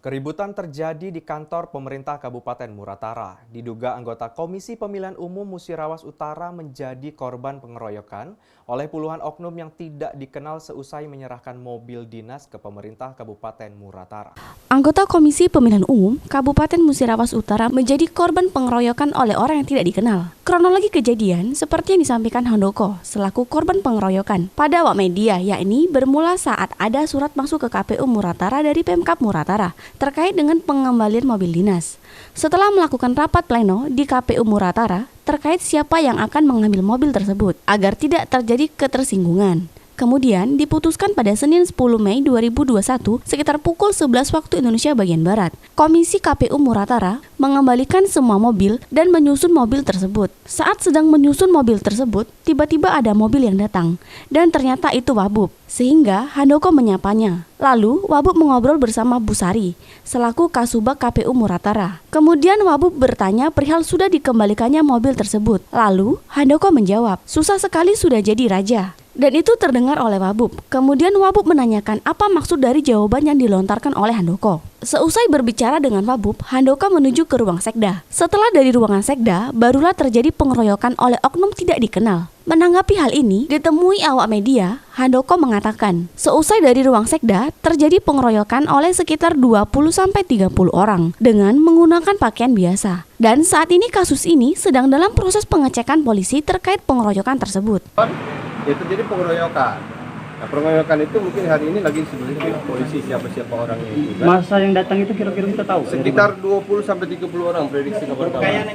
Keributan terjadi di kantor pemerintah Kabupaten Muratara. Diduga anggota Komisi Pemilihan Umum Musirawas Utara menjadi korban pengeroyokan oleh puluhan oknum yang tidak dikenal seusai menyerahkan mobil dinas ke pemerintah Kabupaten Muratara. Anggota Komisi Pemilihan Umum Kabupaten Musirawas Utara menjadi korban pengeroyokan oleh orang yang tidak dikenal. Kronologi kejadian seperti yang disampaikan Handoko selaku korban pengeroyokan pada awak media, yakni bermula saat ada surat masuk ke KPU Muratara dari Pemkab Muratara terkait dengan pengembalian mobil dinas. Setelah melakukan rapat pleno di KPU Muratara terkait siapa yang akan mengambil mobil tersebut agar tidak terjadi ketersinggungan. Kemudian diputuskan pada Senin 10 Mei 2021 sekitar pukul 11 waktu Indonesia bagian Barat. Komisi KPU Muratara mengembalikan semua mobil dan menyusun mobil tersebut. Saat sedang menyusun mobil tersebut, tiba-tiba ada mobil yang datang dan ternyata itu Wabub. Sehingga Handoko menyapanya. Lalu Wabub mengobrol bersama Bu Sari selaku Kasubag KPU Muratara. Kemudian Wabub bertanya perihal sudah dikembalikannya mobil tersebut. Lalu Handoko menjawab, susah sekali sudah jadi raja. Dan itu terdengar oleh Wabub. Kemudian Wabub menanyakan apa maksud dari jawaban yang dilontarkan oleh Handoko. Seusai berbicara dengan Wabub, Handoko menuju ke ruang sekda. Setelah dari ruangan sekda, barulah terjadi pengeroyokan oleh oknum tidak dikenal. Menanggapi hal ini, ditemui awak media, Handoko mengatakan, seusai dari ruang sekda, terjadi pengeroyokan oleh sekitar 20-30 orang dengan menggunakan pakaian biasa. Dan saat ini kasus ini sedang dalam proses pengecekan polisi terkait pengeroyokan tersebut. Itu jadi pengeroyokan. Nah, pengeroyokan itu mungkin hari ini lagi sebenarnya polisi siapa-siapa orangnya itu. Kan? Masa yang datang itu kira-kira kita tahu? Sekitar 20-30 orang prediksi kawan-kawan.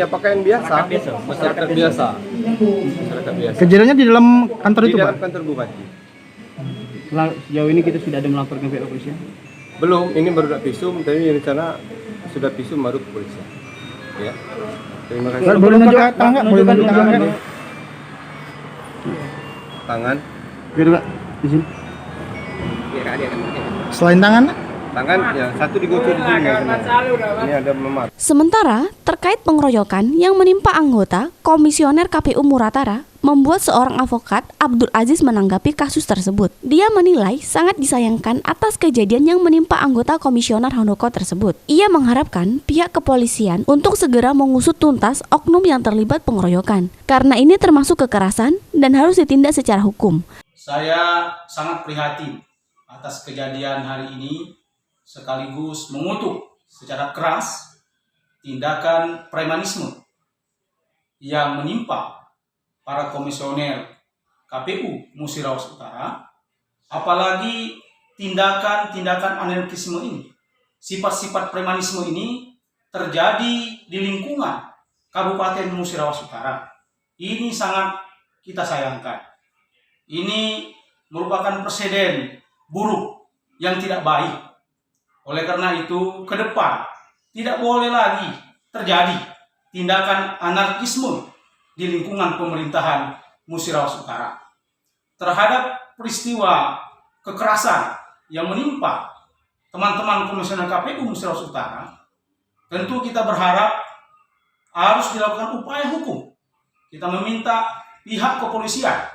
Pakaian biasa. Masyarakat biasa. Kejadiannya di dalam kantor itu, Pak? Di dalam Pak? kantor bupati. Sejauh ini kita sudah ada melaporkan ke pihak kepolisian? Belum, ini baru visum, tapi rencana sudah visum baru ke polisi. Ya. Terima kasih. Boleh nunjukkan tangan? Boleh nunjukkan tangan? Biar Pak, di sini. Selain tangan? Tangan yang satu digocok di sini. Ini ada memar. Sementara terkait pengeroyokan yang menimpa anggota Komisioner KPU Muratara, membuat seorang advokat Abdul Aziz menanggapi kasus tersebut. Dia menilai sangat disayangkan atas kejadian yang menimpa anggota Komisioner Handoko tersebut. Ia mengharapkan pihak kepolisian untuk segera mengusut tuntas oknum yang terlibat pengeroyokan, karena ini termasuk kekerasan dan harus ditindak secara hukum. Saya sangat prihatin atas kejadian hari ini, sekaligus mengutuk secara keras tindakan premanisme yang menimpa para komisioner KPU Musirawas Utara, apalagi tindakan-tindakan anarkisme ini, sifat-sifat premanisme ini terjadi di lingkungan Kabupaten Musirawas Utara. Ini sangat kita sayangkan. Ini merupakan presiden buruk yang tidak baik. Oleh karena itu, ke depan tidak boleh lagi terjadi tindakan anarkisme di lingkungan pemerintahan Musirawas Utara. Terhadap peristiwa kekerasan yang menimpa teman-teman komisioner KPU Musirawas Utara, tentu kita berharap harus dilakukan upaya hukum. Kita meminta pihak kepolisian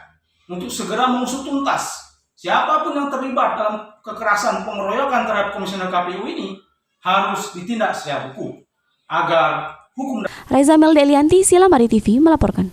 untuk segera mengusut tuntas siapapun yang terlibat dalam kekerasan pengeroyokan terhadap komisioner KPU ini harus ditindak secara hukum agar hukum. Reza Meldelianti, Silamari TV melaporkan.